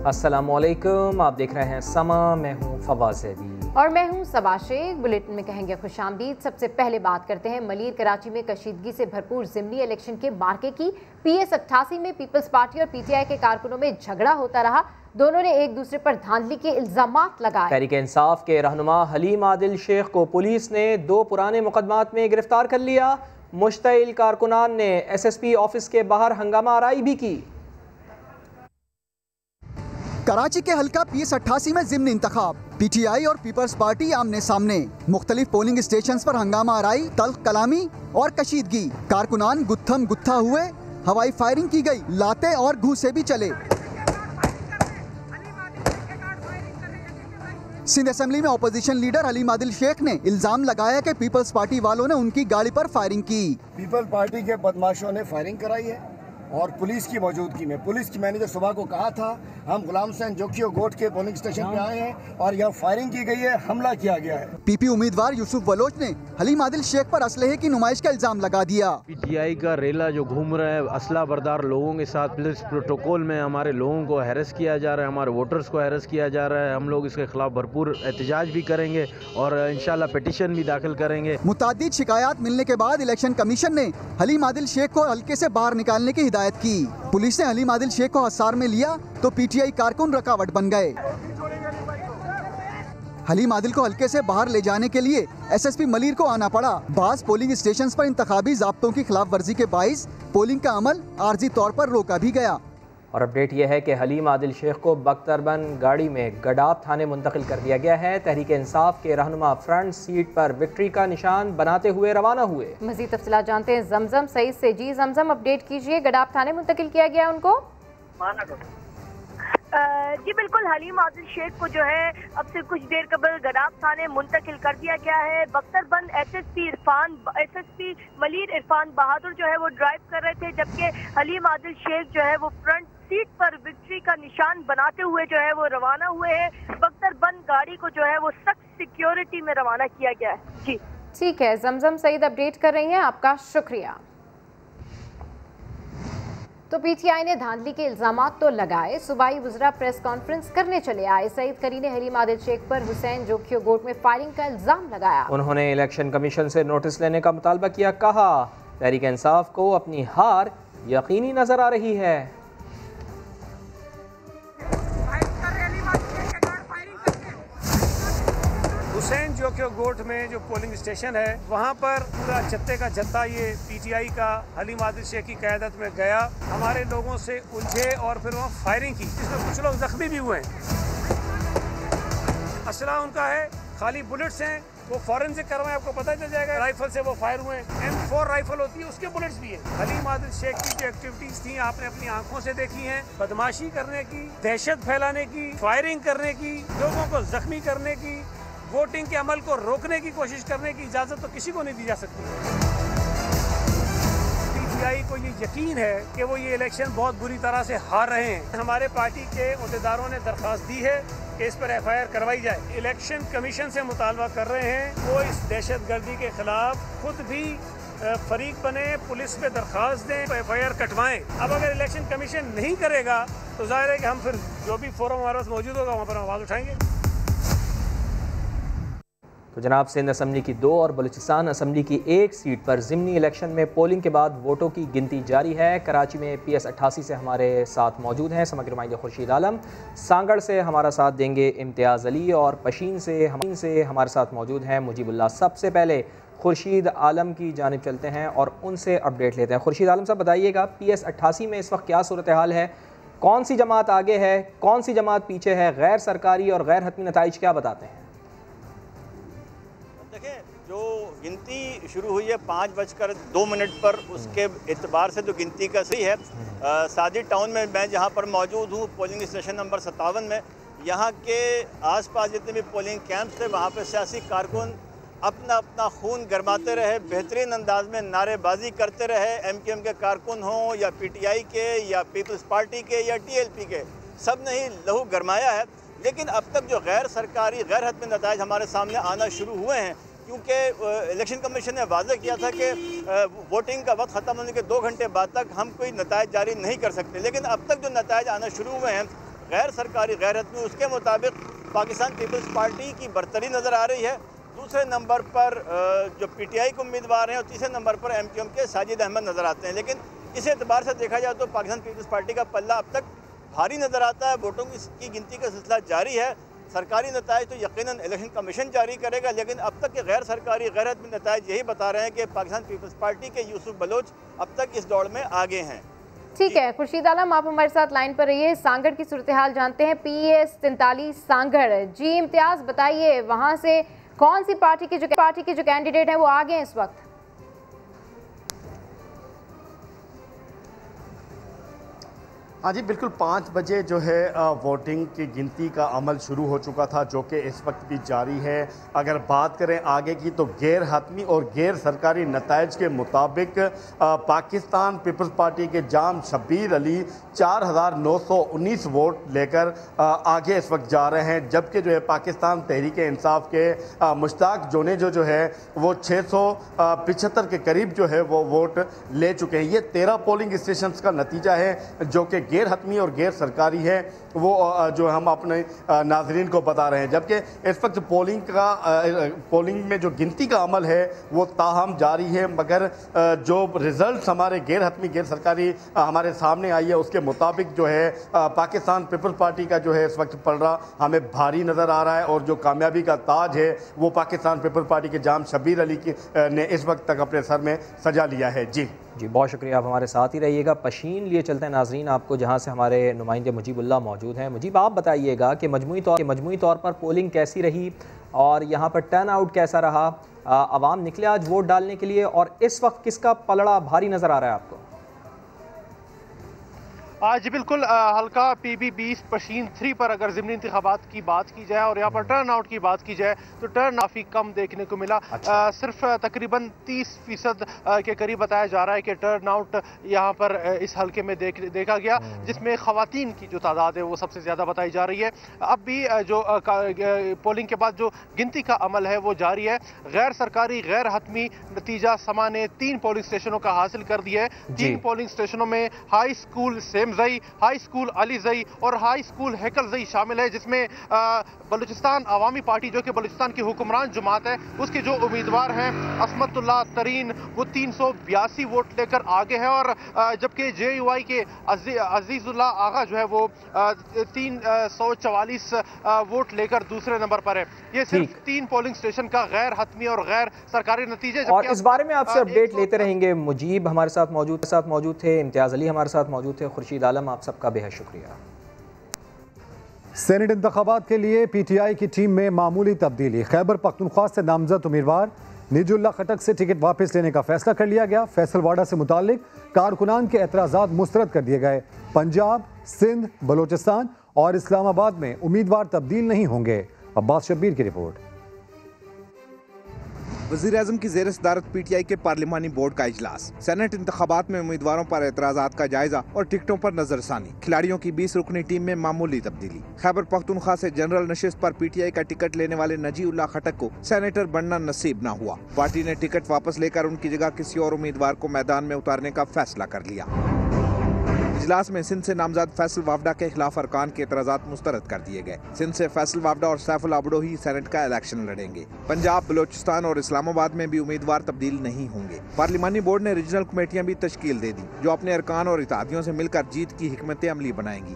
अस्सलामुअलैकुम, आप देख रहे हैं समा। मैं हूँ फवाज़ ज़ैदी और मैं हूँ सबा शेख। बुलेटिन में कहेंगे खुशामदीद। सबसे पहले बात करते हैं मलीर कराची में कशीदगी से भरपूर ज़िमनी इलेक्शन के मार्के की। PS 88 में पीपल्स पार्टी और PTI के कारकुनों में झगड़ा होता रहा। दोनों ने एक दूसरे पर धांधली के इल्जामात लगाए। तहरीक इंसाफ के रहनुमा हलीम आदिल शेख को पुलिस ने 2 पुराने मुकदमात में गिरफ्तार कर लिया। मुश्तइल कारकुनान ने SSP ऑफिस के बाहर हंगामा आराई भी की। कराची के हल्का PS 88 में ज़िमनी इंतखाब, PTI और पीपल्स पार्टी आमने सामने। मुख्तलिफ पोलिंग स्टेशंस पर हंगामा आराई, तल्ख कलामी और कशीदगी। कारकुनान गुत्थम गुत्था हुए, हवाई फायरिंग की गई, लाते और घूंसे भी चले। सिंध असेंबली में अपोजिशन लीडर हलीम आदिल शेख ने इल्जाम लगाया कि पीपल्स पार्टी वालों ने उनकी गाड़ी पर फायरिंग की। पीपल्स पार्टी के बदमाशों ने फायरिंग कराई है और पुलिस की मौजूदगी में। पुलिस की मैंने जो सुबह को कहा था, हम गुलाम हुसैन जोखियो गोट के पोलिंग स्टेशन पे आए हैं और यहाँ फायरिंग की गई है, हमला किया गया है। PP उम्मीदवार यूसुफ बलोच ने हलीम आदिल शेख पर असलहे की नुमाइश का इल्जाम लगा दिया। PTI का रेला जो घूम रहा है असला बरदार लोगों के साथ, पुलिस प्रोटोकॉल में हमारे लोगों को हैरेस किया जा रहा है, हमारे वोटर्स को हैरेस किया जा रहा है। हम लोग इसके खिलाफ भरपूर एहतजाज भी करेंगे और इंशाल्लाह पिटीशन भी दाखिल करेंगे। मुतादिद शिकायत मिलने के बाद इलेक्शन कमीशन ने हलीम आदिल शेख को हल्के से बाहर निकालने की हिदायत की। पुलिस ने हलीम आदिल शेख को हिसार में लिया तो PTI कारकुन रुकावट बन गए। हलीम आदिल को हल्के से बाहर ले जाने के लिए SSP मलीर को आना पड़ा। बास पोलिंग स्टेशंस पर इंतखाबी ज़ाब्तों की खिलाफ वर्जी के बाइस पोलिंग का अमल आर्जी तौर पर रोका भी गया। और अपडेट यह है कि हलीम आदिल शेख को बख्तरबंद गाड़ी में गडाब थाने मुंतकिल कर दिया गया है। तहरीक इंसाफ के रहनुमा फ्रंट सीट पर विक्ट्री का निशान बनाते हुए रवाना हुए। मजीद तफसीलात जानते हैं जमजम सईद से। जी जमजम, अपडेट कीजिए। गडाब थाने मुंतकिल किया गया उनको? जी बिल्कुल, हलीम आदिल शेख को जो है अब से कुछ देर कबल गडाब थाने मुंतकिल कर दिया गया है। बख्तरबंद SSP मलीर इरफान बहादुर जो है वो ड्राइव कर रहे थे, जबकि हलीम आदिल शेख जो है वो फ्रंट सीट पर विक्ट्री का निशान बनाते हुए जो है वो रवाना हुए हैं। बख्तरबंद गाड़ी को जो है वो सख्त सिक्योरिटी में रवाना किया गया है। जी ठीक है, जमजम सईद अपडेट कर रही हैं, आपका शुक्रिया। तो PTI ने धांधली के इल्जामात तो लगाए, सूबाई वज़रा प्रेस कॉन्फ्रेंस करने चले आए। सईद करी ने हलीम आदिल शेख पर हुसैन जोखियो गोट में फायरिंग का इल्जाम लगाया। उन्होंने इलेक्शन कमीशन से नोटिस लेने का मुतालबा किया। कहा तहरीक इंसाफ को अपनी हार यकीनी नजर आ रही है। हुसैन जोखियो गोट में जो पोलिंग स्टेशन है वहाँ पर पूरा जत्थे का जत्था ये PTI का हलीम आदिल शेख की क़यादत में गया, हमारे लोगों से उलझे और फिर वहाँ फायरिंग की, जिसमें कुछ लोग जख्मी भी हुए हैं। असला उनका है, खाली बुलेट्स हैं, वो फॉरेंसिक करवाएं, आपको पता चल जाएगा। राइफल से वो फायर हुए, M4 राइफल होती है, उसके बुलेट्स भी हैं। हलीम आदिल शेख की जो एक्टिविटीज थी आपने अपनी आंखों से देखी हैं, बदमाशी करने की, दहशत फैलाने की, फायरिंग करने की, लोगों को जख्मी करने की, वोटिंग के अमल को रोकने की कोशिश करने की इजाजत तो किसी को नहीं दी जा सकती। PTI को ये यकीन है कि वो ये इलेक्शन बहुत बुरी तरह से हार रहे हैं। हमारे पार्टी के अहदेदारों ने दरख्वास्त दी है कि इस पर FIR करवाई जाए। इलेक्शन कमीशन से मुतालबा कर रहे हैं वो इस दहशत गर्दी के खिलाफ खुद भी फरीक बने, पुलिस पे दरख्वास्त दें, FIR कटवाएं। अब अगर इलेक्शन कमीशन नहीं करेगा तो जाहिर है कि हम फिर जो भी फोरम हमारे पास मौजूद होगा वहाँ पर आवाज़ उठाएंगे। तो जनाब, सिंध असम्बली की 2 और बलूचिस्तान असम्बली की 1 सीट पर ज़िमनी इलेक्शन में पोलिंग के बाद वोटों की गिनती जारी है। कराची में PS 88 से हमारे साथ मौजूद हैं समग्र नुमाइंदे खुर्शीद आलम, सांगड़ से हमारा साथ देंगे इम्तियाज़ अली और पशीन से हमारे साथ मौजूद हैं मुजीबुल्लाह। सबसे पहले खुर्शीद आलम की जानिब चलते हैं और उनसे अपडेट लेते हैं। खुर्शीद आलम साहब, बताइएगा PS 88 में इस वक्त क्या सूरत हाल है? कौन सी जमात आगे है, कौन सी जमात पीछे है? गैर सरकारी और गैर हतमी नताइज क्या बताते हैं? जो गिनती शुरू हुई है 5:02 पर, उसके एतबार से जो गिनती का सही है। सादी टाउन में मैं जहां पर मौजूद हूं, पोलिंग स्टेशन नंबर 57 में, यहां के आसपास जितने भी पोलिंग कैंप्स थे वहां पर सियासी कारकुन अपना अपना खून गरमाते रहे, बेहतरीन अंदाज में नारेबाजी करते रहे। MKM के कारकुन हों या PTI के या पीपल्स पार्टी के या TLP के, सब ने ही लहू गरमाया है। लेकिन अब तक जो गैर सरकारी गैर हतमी नताइज हमारे सामने आना शुरू हुए हैं, क्योंकि इलेक्शन कमीशन ने वाज़ेह किया था कि वोटिंग का वक्त ख़त्म होने के 2 घंटे बाद तक हम कोई नताइज जारी नहीं कर सकते। लेकिन अब तक जो नताइज आना शुरू हुए हैं गैर सरकारी गैर हतमी, उसके मुताबिक पाकिस्तान पीपल्स पार्टी की बरतरी नज़र आ रही है। दूसरे नंबर पर जो पीटीआई के उम्मीदवार हैं और तीसरे नंबर पर एमक्यूएम के साजिद अहमद नज़र आते हैं। लेकिन इस एतबार से देखा जाए तो पाकिस्तान पीपल्स पार्टी का पल्ला अब तक भारी नज़र आता है। वोटों की गिनती का सिलसिला जारी है। सरकारी नताइज तो यकीनन इलेक्शन कमीशन जारी करेगा, लेकिन अब तक के गैर सरकारी गैर हतमी नताइज यही बता रहे हैं कि पाकिस्तान पीपल्स पार्टी के यूसुफ बलोच अब तक इस दौड़ में आगे हैं। ठीक है खुर्शीद आलम, आप हमारे साथ लाइन पर रहिए। सांगड़ की सूरत हाल जानते हैं। PS 43 सांगड़ जी, इम्तियाज बताइए वहाँ से कौन सी पार्टी के जो कैंडिडेट हैं वो आगे हैं इस वक्त? हाँ जी बिल्कुल, 5 बजे जो है वोटिंग की गिनती का अमल शुरू हो चुका था, जो कि इस वक्त भी जारी है। अगर बात करें आगे की तो गैर हतमी और गैर सरकारी नताइज के मुताबिक पाकिस्तान पीपल्स पार्टी के जाम शब्बीर अली 4919 वोट लेकर आगे इस वक्त जा रहे हैं, जबकि जो है पाकिस्तान तहरीक इंसाफ के मुश्ताक जोने जो है वो 675 के करीब जो है वो वोट ले चुके हैं। ये 13 पोलिंग स्टेशन का नतीजा है जो कि गैर हतमी और गैर सरकारी है, वो जो हम अपने नाजरीन को बता रहे हैं। जबकि इस वक्त पोलिंग में जो गिनती का अमल है वो ताहम जारी है, मगर जो रिजल्ट हमारे गैर हतमी गैर सरकारी हमारे सामने आई है उसके मुताबिक जो है पाकिस्तान पीपल्स पार्टी का जो है इस वक्त पलड़ा हमें भारी नज़र आ रहा है, और जो कामयाबी का ताज है वो पाकिस्तान पीपल्स पार्टी के जाम शब्बीर अली ने इस वक्त तक अपने सर में सजा लिया है। जी बहुत शुक्रिया, आप हमारे साथ ही रहिएगा। पशीन लिए चलते हैं नाजरीन आपको, जहां से हमारे नुमाइंदे मुजीबुल्लाह मौजूद हैं। मुजीब, आप बताइएगा कि मजमूई तौर पर पोलिंग कैसी रही और यहाँ पर टर्न आउट कैसा रहा? आवाम निकले आज वोट डालने के लिए, और इस वक्त किसका पलड़ा भारी नज़र आ रहा है आपको? आज बिल्कुल हल्का PB 20 पशीन 3 पर अगर ज़िमनी इंतखाबात की बात की जाए और यहाँ पर टर्न आउट की बात की जाए तो टर्न काफ़ी कम देखने को मिला। सिर्फ तकरीबन 30% के करीब बताया जा रहा है कि टर्न आउट यहाँ पर इस हल्के में देखा गया, जिसमें ख़वातीन की जो तादाद है वो सबसे ज़्यादा बताई जा रही है। अब भी जो पोलिंग के बाद जो गिनती का अमल है वो जारी है। गैर सरकारी गैर हतमी नतीजा समा ने 3 पोलिंग स्टेशनों का हासिल कर दिया है। 3 पोलिंग स्टेशनों में high school Semzai, high school Alizai और हाई स्कूल हैकलजई शामिल है, जिसमें बलूचिस्तान अवामी पार्टी जो कि बलूचिस्तान की हुक्मरान जमात है उसके जो उम्मीदवार हैं असमतुल्लाह तरीन वो 382 वोट लेकर आगे है, और जबकि JUI के अजीजुल्लाह आगा जो है वो 344 वोट लेकर दूसरे नंबर पर है। ये सिर्फ 3 पोलिंग स्टेशन का गैर हतमी और गैर सरकारी नतीजे। और इस बारे में आपसे अपडेट लेते रहेंगे। मुजीब हमारे साथ मौजूद थे, इम्तियाज अली हमारे साथ मौजूद थे, खुर्शीद आलम, आप सबका बेहद शुक्रिया। सेनेट इंतखाबात के लिए PTI की टीम में मामूली तब्दीली। खैबर पख्तूनख्वा से नामजद उम्मीदवार निजुल्लाह खटक से टिकट वापस लेने का फैसला कर लिया गया। फैसलवाड़ा से मुतालिक कारकुनान के एतराज़ात मुस्तरद कर दिए गए। पंजाब, सिंध, बलोचिस्तान और इस्लामाबाद में उम्मीदवार तब्दील नहीं होंगे। अब्बास शब्बीर की रिपोर्ट। वज़ीर-ए-आज़म की ज़ेर सदारत PTI के पार्लिमानी बोर्ड का इजलास। सेनेट इंतखाबात में उम्मीदवारों पर एतराज़ात का जायजा और टिकटों पर नजरसानी। खिलाड़ियों की 20 रुकनी टीम में मामूली तब्दीली। खैबर पख्तूनख्वा से जनरल नशिस्त पर PTI का टिकट लेने वाले नजीउल्लाह खटक को सेनेटर बनना नसीब न हुआ। पार्टी ने टिकट वापस लेकर उनकी जगह किसी और उम्मीदवार को मैदान में उतारने का फैसला कर लिया। इजलास में सिंध से नामजद फैसल वावडा के खिलाफ अरकान के एतराज़ात मुस्तरद कर दिए गए। सिंध से फैसल वावडा और सैफुल आबडो ही सेनेट का इलेक्शन लड़ेंगे। पंजाब, बलोचिस्तान और इस्लामाबाद में भी उम्मीदवार तब्दील नहीं होंगे। पार्लिमानी बोर्ड ने रीजनल कमेटियां भी तश्कील दे दी, जो अपने अरकान और इत्तेहादियों से मिलकर जीत की हिकमत अमली बनाएंगी।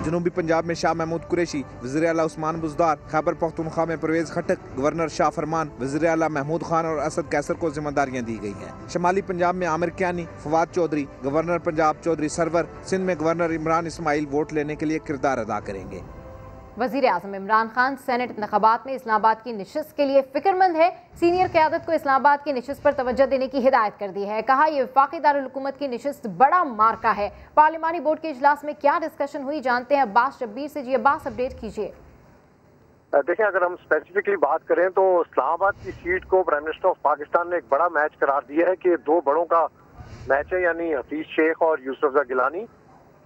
जनूबी पंजाब में शाह महमूद कुरैशी, वज़ीर आला उस्मान बुज़दार, खैबर पख्तूनख्वा में परवेज़ खटक, गवर्नर शाह फरमान, वज़ीर आला महमूद खान और असद कैसर को जिम्मेदारियां दी गई हैं। शमाली पंजाब में आमिर कियानी, फवाद चौधरी, गवर्नर पंजाब चौधरी सरवर, सिंध में गवर्नर इमरान इस्माइल वोट लेने के लिए किरदार अदा करेंगे। वज़ीर आज़म इमरान खान सेनेट इंतखाबात में इस्लामाबाद की नशिस्त के लिए फिक्रमंद है। सीनियर क़यादत को इस्लामाबाद की नशिस्त पर तवज्जो देने की हिदायत कर दी है। कहा यह वफाकी दारुल हुकूमत की नशिस्त बड़ा मार्का है। पार्लिमानी बोर्ड के इजलास में क्या डिस्कशन हुई जानते हैं अब्बास शब्बीर से। जी अब्बास, अपडेट कीजिए। देखिए, अगर हम स्पेसिफिकली बात करें तो इस्लामाबाद की सीट को प्राइम मिनिस्टर ऑफ पाकिस्तान ने एक बड़ा मैच करार दिया है कि 2 बड़ों का मैच है, यानी हफीज शेख और यूसुफ रजा गिलानी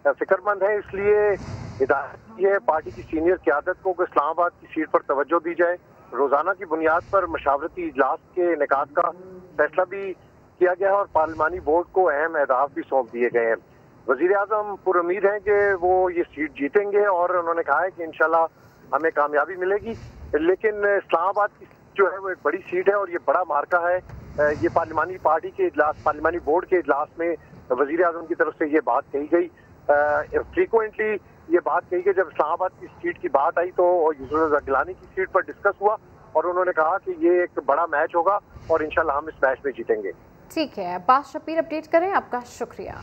फिक्रमंद है। इसलिए हिदायत की है पार्टी की सीनियर क़यादत को कि इस्लामाबाद की सीट पर तवज्जो दी जाए। रोजाना की बुनियाद पर मशावरती इजलास के इनेकाद का फैसला भी किया गया है और पार्लिमानी बोर्ड को अहम अहदाफ भी सौंप दिए गए हैं। वजीर आजम पुरुम्मीद हैं कि वो ये सीट जीतेंगे और उन्होंने कहा है कि इंशाल्लाह हमें कामयाबी मिलेगी। लेकिन इस्लामाबाद की जो है वो एक बड़ी सीट है और ये बड़ा मार्का है। ये पार्लिमानी पार्टी के इजलास, पार्लिमानी बोर्ड के इजलास में वजीर आजम की तरफ से ये बात कही गई। फ्रीक्वेंटली ये बात कही गई। जब इस्लामाबाद की सीट की बात आई तो यूसुफ रज़ा गिलानी की सीट पर डिस्कस हुआ और उन्होंने कहा कि ये एक बड़ा मैच होगा और इंशाल्लाह हम इस मैच में जीतेंगे। ठीक है, अब्बास शब्बीर अपडेट करें, आपका शुक्रिया।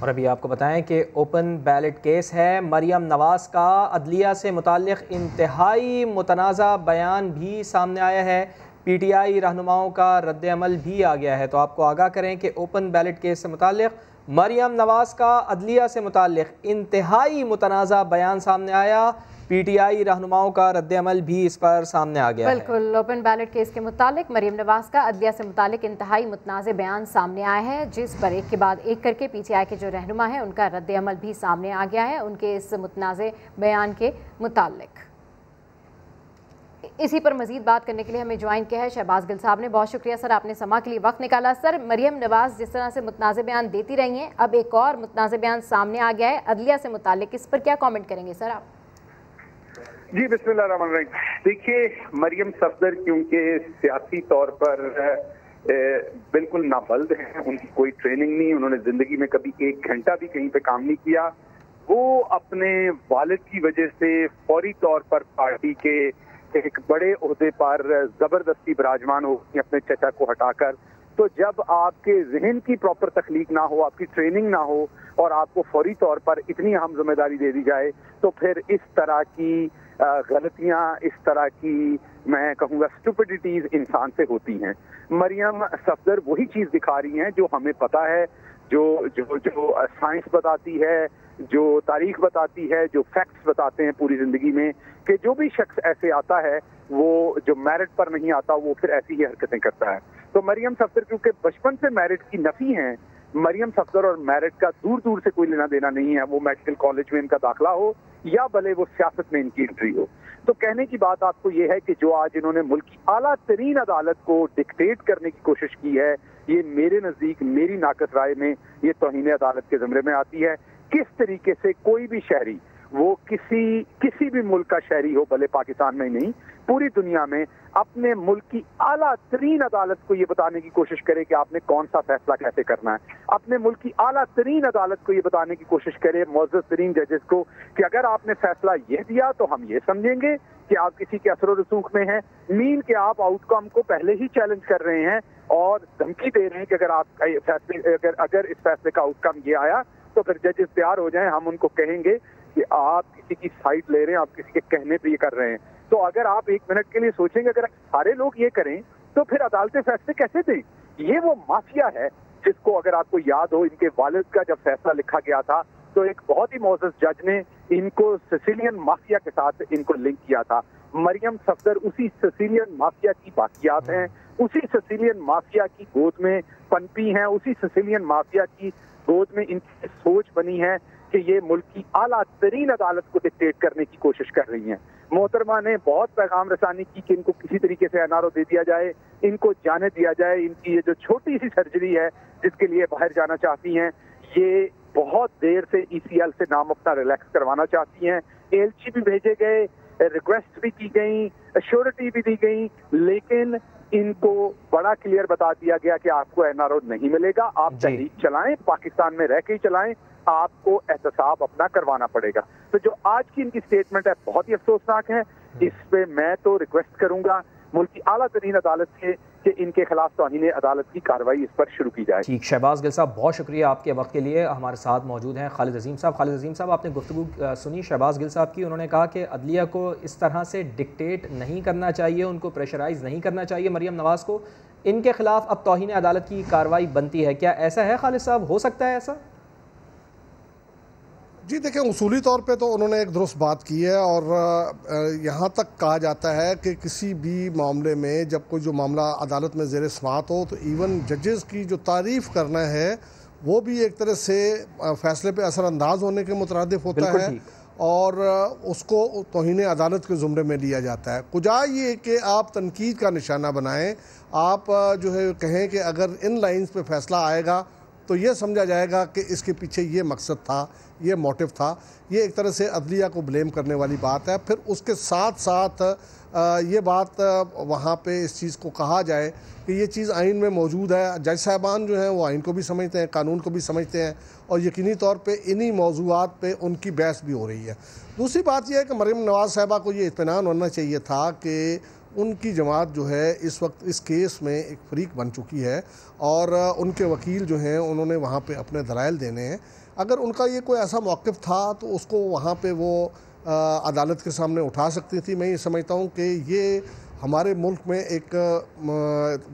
और अभी आपको बताएं कि ओपन बैलेट केस है। मरियम नवाज का अदलिया से मुताल्लिक इंतहाई मुतनाज़ा बयान भी सामने आया है। PTI रहनुमाओं का रद्द अमल भी आ गया है। तो आपको आगाह करें कि ओपन बैलेट केस से मुताल्लिक मरियम नवाज का अदलिया से मुताल्लिक इंतहाई मुतनाज़ा बयान सामने आया। PTI रहनुमाओं का रद्द अमल भी इस पर सामने आ गया। बिल्कुल, ओपन बैलेट केस के मुतालिक मरियम नवाज का अदलिया से मुतालिक इंतहाई मुतनाज़ बयान सामने आया है, जिस पर एक के बाद एक करके PTI के जो रहनुमा है उनका रद्द अमल भी सामने आ गया है उनके इस मुतनाज़ बयान के मुतालिक। इसी पर मजीद बात करने के लिए हमें ज्वाइन किया है शहबाज गिल साहब ने। बहुत शुक्रिया सर, आपने समा के लिए वक्त निकाला। सर, मरियम नवाज जिस तरह से मुतनाज़ बयान देती रही हैं, अब एक और मुतनाज़ बयान सामने आ गया है अदलिया से मुतालिक, इस पर क्या कॉमेंट करेंगे सर आप? जी बिस्मिल्लाहिर्रहमानिर्रहीम। देखिए, मरियम सफदर क्योंकि सियासी तौर पर बिल्कुल नाबल्द हैं, उनकी कोई ट्रेनिंग नहीं, उन्होंने जिंदगी में कभी एक घंटा भी कहीं पे काम नहीं किया। वो अपने वालिद की वजह से फौरी तौर पर पार्टी के एक बड़े ओहदे पर जबरदस्ती विराजमान हो अपने चचा को हटाकर। तो जब आपके जहन की प्रॉपर तख्लीक ना हो, आपकी ट्रेनिंग ना हो और आपको फौरी तौर पर इतनी अहम जिम्मेदारी दे दी जाए, तो फिर इस तरह की गलतियां, इस तरह की मैं कहूँगा स्टुपिडिटीज इंसान से होती हैं। मरियम सफदर वही चीज दिखा रही हैं जो हमें पता है, जो जो जो साइंस बताती है, जो तारीख बताती है, जो फैक्ट्स बताते हैं पूरी जिंदगी में, कि जो भी शख्स ऐसे आता है वो जो मेरिट पर नहीं आता वो फिर ऐसी ही हरकतें करता है। तो मरियम सफदर क्योंकि बचपन से मेरिट की नफी हैं, मरियम सफदर और मेरिट का दूर दूर से कोई लेना देना नहीं है। वो मेडिकल कॉलेज में इनका दाखिला हो या भले वो सियासत में इनकी एंट्री हो। तो कहने की बात आपको ये है कि जो आज इन्होंने मुल्क की आला तरीन अदालत को डिक्टेट करने की कोशिश की है, ये मेरे नजदीक, मेरी नाकस राय में, ये तौहीन अदालत के ज़मरे में आती है। किस तरीके से कोई भी शहरी, वो किसी भी मुल्क का शहरी हो, भले पाकिस्तान में नहीं पूरी दुनिया में, अपने मुल्क की आला तरीन अदालत को ये बताने की कोशिश करे कि आपने कौन सा फैसला कैसे करना है। अपने मुल्क की आला तरीन अदालत को ये बताने की कोशिश करे, मुअज़्ज़ज़ तरीन जजेस को, कि अगर आपने फैसला ये दिया तो हम ये समझेंगे कि आप किसी के असर रसूख में हैं, मीन कि आप आउटकम को पहले ही चैलेंज कर रहे हैं और धमकी दे रहे हैं कि अगर इस फैसले का आउटकम ये आया तो फिर जजेस तैयार हो जाएं, हम उनको कहेंगे कि आप किसी की साइड ले रहे हैं, आप किसी के कहने पे ये कर रहे हैं। तो अगर आप एक मिनट के लिए सोचेंगे, अगर सारे लोग ये करें तो फिर अदालतें फैसले कैसे दें? ये वो माफिया है जिसको, अगर आपको याद हो, इनके वालिद का जब फैसला लिखा गया था तो एक बहुत ही मोअज़्ज़ज़ जज ने इनको सिसिलियन माफिया के साथ इनको लिंक किया था। मरियम सफदर उसी सिसिलियन माफिया की बाकियात हैं, उसी सिसिलियन माफिया की गोद में पनपी हैं, उसी सिसिलियन माफिया की गोद में इनकी सोच बनी है कि ये मुल्क की आला तरीन अदालत को डिक्टेट करने की कोशिश कर रही हैं। मोहतरमा ने बहुत पैगाम रसानी की कि इनको किसी तरीके से NRO दे दिया जाए, इनको जाने दिया जाए। इनकी ये जो छोटी सी सर्जरी है जिसके लिए बाहर जाना चाहती हैं, ये बहुत देर से ECL से नाम अपना रिलैक्स करवाना चाहती हैं। ALG भी भेजे गए, रिक्वेस्ट भी की गई, अश्योरिटी भी दी गई, लेकिन इनको बड़ा क्लियर बता दिया गया कि आपको NRO नहीं मिलेगा, आप तहरीक चलाएं, पाकिस्तान में रह के ही चलाएं, आपको एहतसाब अपना करवाना पड़ेगा। तो जो आज की इनकी स्टेटमेंट है बहुत ही अफसोसनाक है। इस पे मैं तो रिक्वेस्ट करूंगा मुल्क की आला तरीन अदालत से कि इनके खिलाफ तौहीन अदालत की कार्रवाई इस पर शुरू की जाए। ठीक, शहबाज गिल साहब बहुत शुक्रिया आपके वक्त के लिए। हमारे साथ मौजूद हैं खालिद अजीम साहब। खालिद अजीम साहब, आपने गुफ्तगू सुनी शहबाज गिल साहब की, उन्होंने कहा कि अदलिया को इस तरह से डिक्टेट नहीं करना चाहिए, उनको प्रेशराइज नहीं करना चाहिए मरियम नवाज को, इनके खिलाफ अब तौहीन अदालत की कार्रवाई बनती है। क्या ऐसा है खालिद साहब, हो सकता है ऐसा? जी देखिए, उसूली तौर पे तो उन्होंने एक दुरुस्त बात की है और यहाँ तक कहा जाता है कि किसी भी मामले में जब कोई जो मामला अदालत में ज़ेर समाअत हो तो इवन जजेस की जो तारीफ़ करना है वो भी एक तरह से फ़ैसले पे असरअंदाज होने के मुतरादिफ होता है और उसको तौहीन अदालत के ज़ुमरे में लिया जाता है। कुजा ये कि आप तनकीद का निशाना बनाएं, आप जो है कहें कि अगर इन लाइन्स पे फ़ैसला आएगा तो ये समझा जाएगा कि इसके पीछे ये मकसद था, ये मोटिव था। ये एक तरह से अदलिया को ब्लेम करने वाली बात है। फिर उसके साथ साथ ये बात वहाँ पे इस चीज़ को कहा जाए कि ये चीज़ आइन में मौजूद है। जज साहबान जो हैं वो आइन को भी समझते हैं, कानून को भी समझते हैं, और यकीनी तौर पे इन्हीं मौजूआत पे उनकी बहस भी हो रही है। दूसरी बात यह है कि मरियम नवाज़ साहिबा को ये इत्मीनान होना चाहिए था कि उनकी जमात जो है इस वक्त इस केस में एक फरीक बन चुकी है, और उनके वकील जो हैं उन्होंने वहाँ पे अपने दलाइल देने हैं। अगर उनका ये कोई ऐसा मौक़िफ़ था तो उसको वहाँ पे वो अदालत के सामने उठा सकती थी। मैं ये समझता हूँ कि ये हमारे मुल्क में एक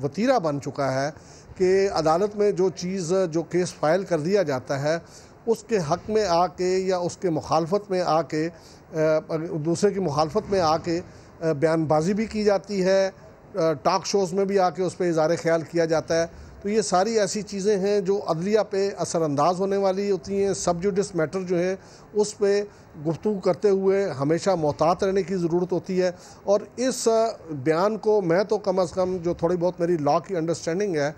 वतीरा बन चुका है कि अदालत में जो चीज़ जो केस फाइल कर दिया जाता है उसके हक़ में आके या उसके मुखालफत में आके दूसरे की मुखालफत में आके बयानबाजी भी की जाती है, टॉक शोज़ में भी आके उस पर इज़हार ख्याल किया जाता है। तो ये सारी ऐसी चीज़ें हैं जो अदलिया पे असरअंदाज होने वाली होती हैं। सब जुडिस मैटर जो है उस पर गुफ्तगू करते हुए हमेशा मोहतात रहने की ज़रूरत होती है। और इस बयान को मैं तो कम अज़ कम जो थोड़ी बहुत मेरी लॉ की अंडरस्टैंडिंग है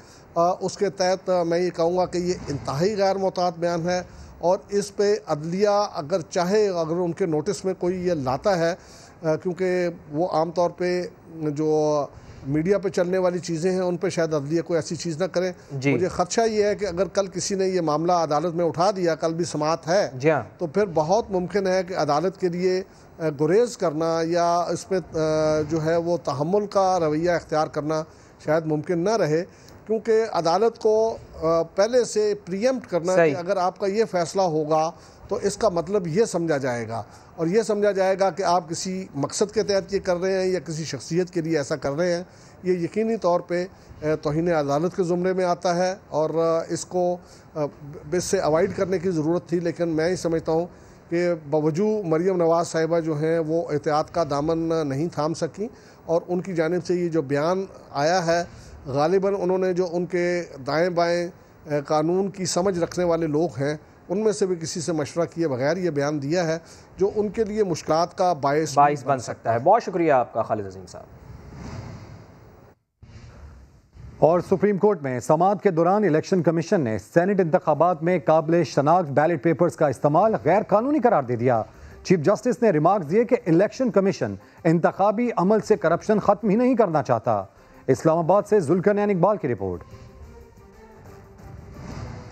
उसके तहत मैं ये कहूँगा कि ये इंतहाई गैर मोहतात बयान है, और इस पे अदलिया अगर चाहे, अगर उनके नोटिस में कोई ये लाता है, क्योंकि वो आम तौर पे जो मीडिया पे चलने वाली चीज़ें हैं उन पे शायद अदलिया कोई ऐसी चीज़ ना करे। मुझे ख़दशा ये है कि अगर कल किसी ने ये मामला अदालत में उठा दिया, कल भी समाअत है, तो फिर बहुत मुमकिन है कि अदालत के लिए गुरेज करना या इस पर जो है वो तहम्मुल का रवैया इख्तियार करना शायद मुमकिन ना रहे, क्योंकि अदालत को पहले से प्रीएम्प्ट करना कि अगर आपका ये फ़ैसला होगा तो इसका मतलब ये समझा जाएगा, और ये समझा जाएगा कि आप किसी मकसद के तहत ये कर रहे हैं या किसी शख्सियत के लिए ऐसा कर रहे हैं। ये यकीनी तौर पे तौहीन अदालत के ज़ुमरे में आता है, और इसको इससे अवॉइड करने की ज़रूरत थी। लेकिन मैं ही समझता हूँ कि बावजूद मरियम नवाज़ साहिबा जो हैं वो एहतियात का दामन नहीं थाम सकी, और उनकी जानिब से ये जो बयान आया है गालिबन उन्होंने जो उनके दाएँ बाएँ कानून की समझ रखने वाले लोग हैं उनमें से भी किसी से मशवरा किए बगैर ये बयान दिया है, जो उनके लिए मुश्किलात का बाइस बन सकता है। बहुत शुक्रिया आपका खालिद अजीम साहब। और सुप्रीम कोर्ट में समाअत के दौरान इलेक्शन कमीशन ने सेनेट इंतखाबात में काबिल शनाख्त बैलेट पेपर्स का इस्तेमाल गैर कानूनी करार दे दिया। चीफ जस्टिस ने रिमार्क दिए कि इलेक्शन कमीशन इंतखाबी अमल से करप्शन खत्म ही नहीं करना चाहता। इस्लामाबाद से जुल्करनैन इकबाल की रिपोर्ट।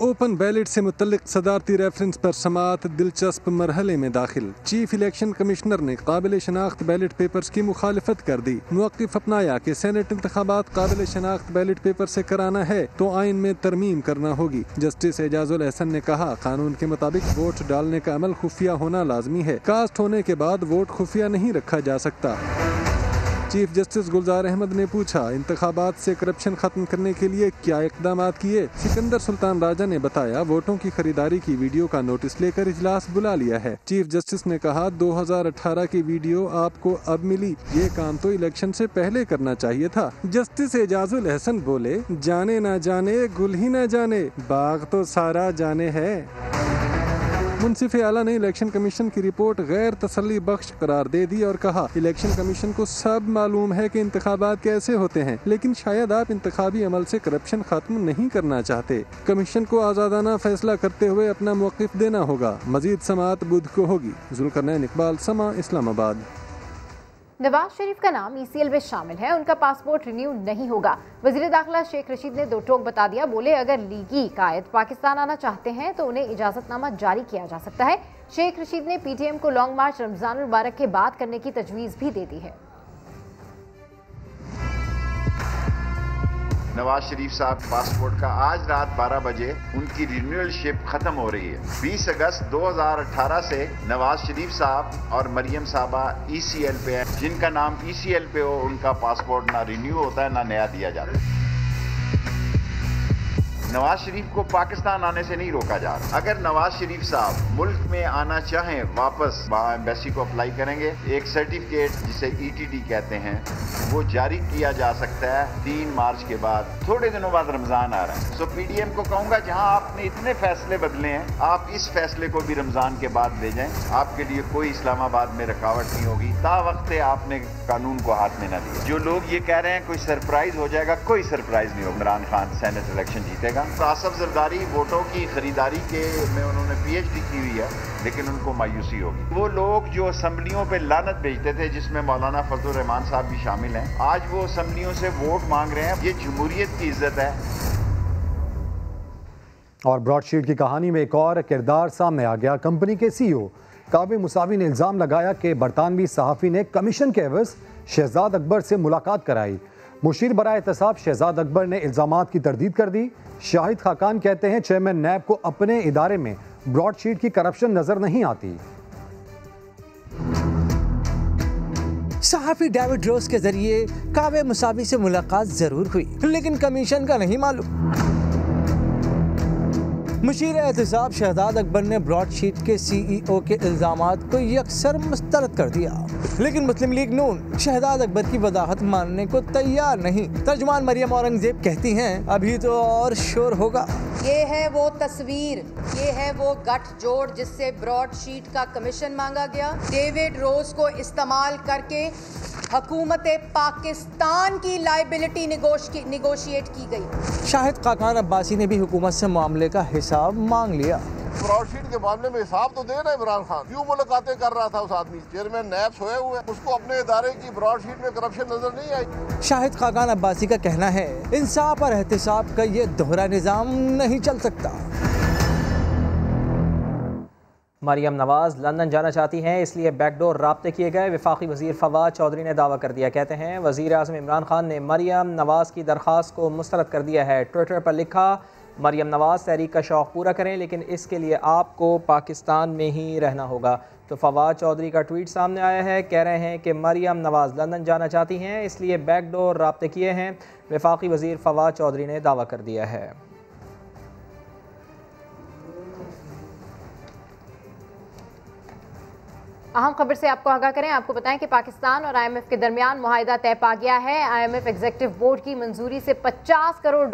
ओपन बैलेट से मुतल्लिक सदारती रेफरेंस पर समाअत दिलचस्प मरहले में दाखिल। चीफ इलेक्शन कमिश्नर ने काबिल शनाख्त बैलेट पेपर्स की मुखालिफत कर दी। मौक़िफ़ अपनाया कि सेनेट इंतखाबात काबिल शनाख्त बैलेट पेपर से कराना है तो आइन में तरमीम करना होगी। जस्टिस एजाजुल एहसन ने कहा, कानून के मुताबिक वोट डालने का अमल खुफिया होना लाजमी है। कास्ट होने के बाद वोट खुफिया नहीं रखा जा सकता। चीफ जस्टिस गुलजार अहमद ने पूछा, इंतखाबात से करप्शन खत्म करने के लिए क्या इकदाम किए। सिकंदर सुल्तान राजा ने बताया, वोटों की खरीदारी की वीडियो का नोटिस लेकर इजलास बुला लिया है। चीफ जस्टिस ने कहा, 2018 की वीडियो आपको अब मिली, ये काम तो इलेक्शन से पहले करना चाहिए था। जस्टिस एजाजुल एहसन बोले, जाने ना जाने गुल ही ना जाने, बाग तो सारा जाने है। मुंसिफ आला ने इलेक्शन कमीशन की रिपोर्ट गैर तसल्ली बख्श करार दे दी और कहा, इलेक्शन कमीशन को सब मालूम है कि इंतखाबात कैसे होते हैं, लेकिन शायद आप इंतखाबी अमल से करप्शन खत्म नहीं करना चाहते। कमीशन को आज़ादाना फैसला करते हुए अपना मौक़िफ़ देना होगा। मजीद समाअत बुध को होगी। जुल्करनैन इकबाल, समा, इस्लामाबाद। नवाज शरीफ का नाम ECL में शामिल है, उनका पासपोर्ट रिन्यू नहीं होगा। वज़ीर दाखिला शेख रशीद ने दो टोक बता दिया। बोले, अगर लीगी कायद पाकिस्तान आना चाहते हैं तो उन्हें इजाज़तनामा जारी किया जा सकता है। शेख रशीद ने PTM को लॉन्ग मार्च रमज़ान मुबारक के बाद करने की तजवीज़ भी दे दी है। नवाज शरीफ साहब पासपोर्ट का आज रात 12 बजे उनकी रिन्यूअलशिप खत्म हो रही है। 20 अगस्त 2018 से नवाज शरीफ साहब और मरियम साहबा ECL पे हैं। जिनका नाम ECL पे हो उनका पासपोर्ट ना रिन्यू होता है ना नया दिया जाता है। नवाज शरीफ को पाकिस्तान आने से नहीं रोका जा रहा। अगर नवाज शरीफ साहब मुल्क में आना चाहें वापस, वहाँ एम्बेसी को अप्लाई करेंगे। एक सर्टिफिकेट जिसे ETD कहते हैं वो जारी किया जा सकता है 3 मार्च के बाद। थोड़े दिनों बाद रमज़ान आ रहा है। सो PDM को कहूँगा, जहाँ आपने इतने फैसले बदले हैं, आप इस फैसले को भी रमज़ान के बाद ले जाएं। आपके लिए कोई इस्लामाबाद में रुकावट नहीं होगी। तावक्ते आपने कानून को हाथ में न दिया। जो लोग ये कह रहे हैं कोई सरप्राइज हो जाएगा, कोई सरप्राइज नहीं होगा। इमरान खान सेनेट इलेक्शन जीतेगा। जाएगा। तो आसफ जरदारी वोटों की खरीदारी के में उन्होंने PhD की हुई है, लेकिन उनको मायूसी होगी। वो लोग जो असम्बलियों पे लानत भेजते थे, जिसमें मौलाना फजलुर रहमान साहब भी शामिल हैं, आज वो असम्बलियों से वोट मांग रहे हैं। ये जमहूरियत की इज्जत है। और ब्रॉडशीट की कहानी में एक और किरदार सामने आ गया। कंपनी के CEO कावे मुसावी ने इल्ज़ाम लगाया कि बरतानवी सहाफ़ी ने कमीशन के एवज़ शहजाद अकबर से मुलाकात कराई। मुशीर बराए एहतसाब शहजाद अकबर ने इल्ज़ामात की तरदीद कर दी। शाहिद खाकान कहते हैं चेयरमैन नैब को अपने इदारे में ब्रॉडशीट की करप्शन नजर नहीं आती। सहाफ़ी डेविड रोज के जरिए कावे मुसावी से मुलाकात जरूर हुई, लेकिन कमीशन का नहीं मालूम। मुशीर एहतसाब शहजाद अकबर ने ब्रॉडशीट के CEO के इल्ज़ामात को यकसर मुस्तरद कर दिया, लेकिन मुस्लिम लीग नून शहजाद अकबर की वजाहत मानने को तैयार नहीं। तर्जुमान मरियम औरंगजेब कहती हैं अभी तो और शोर होगा। ये है वो तस्वीर, ये है वो गठजोड़ जिससे ब्रॉडशीट का कमीशन मांगा गया। डेविड रोज को इस्तेमाल करके हुकूमत पाकिस्तान की लायबिलिटी निगोशिएट की गई। शाहिद खाकान अब्बासी ने भी हुकूमत से मामले का हिसाब मांग लिया। ब्रॉडशीट के मामले में हिसाब तो देना इमरान खान क्यों मुलाकातें कर रहा था। उस आदमी चेयरमैन नैब सोए हुए, उसको अपने इदारे की ब्रॉडशीट में करप्शन नजर नहीं आई। शाहिद खाकान अब्बासी का कहना है इंसाफ और एहतिसाब का ये दोहरा निज़ाम नहीं चल सकता। मरियम नवाज लंदन जाना चाहती हैं, इसलिए बैकडोर राब्ते किए गए। वफाकी वजीर फवाद चौधरी ने दावा कर दिया। कहते हैं वजीर आज़म इमरान खान ने मरियम नवाज की दरख्वास्त को मुस्तरद कर दिया है। ट्विटर पर लिखा, मरियम नवाज तहरीक का शौक़ पूरा करें, लेकिन इसके लिए आपको पाकिस्तान में ही रहना होगा। तो फवाद चौधरी का ट्वीट सामने आया है, कह रहे हैं कि मरियम नवाज लंदन जाना चाहती हैं, इसलिए बैकडोर राब्ते किए हैं। वफाकी वजीर फवाद चौधरी ने दावा कर दिया है। अहम खबर से आपको आगाह करें, आपको बताएं कि पाकिस्तान और IMF के दरमियान मुआहिदा तय पा गया है। IMF एग्जीक्यूटिव बोर्ड की मंजूरी से $50 करोड़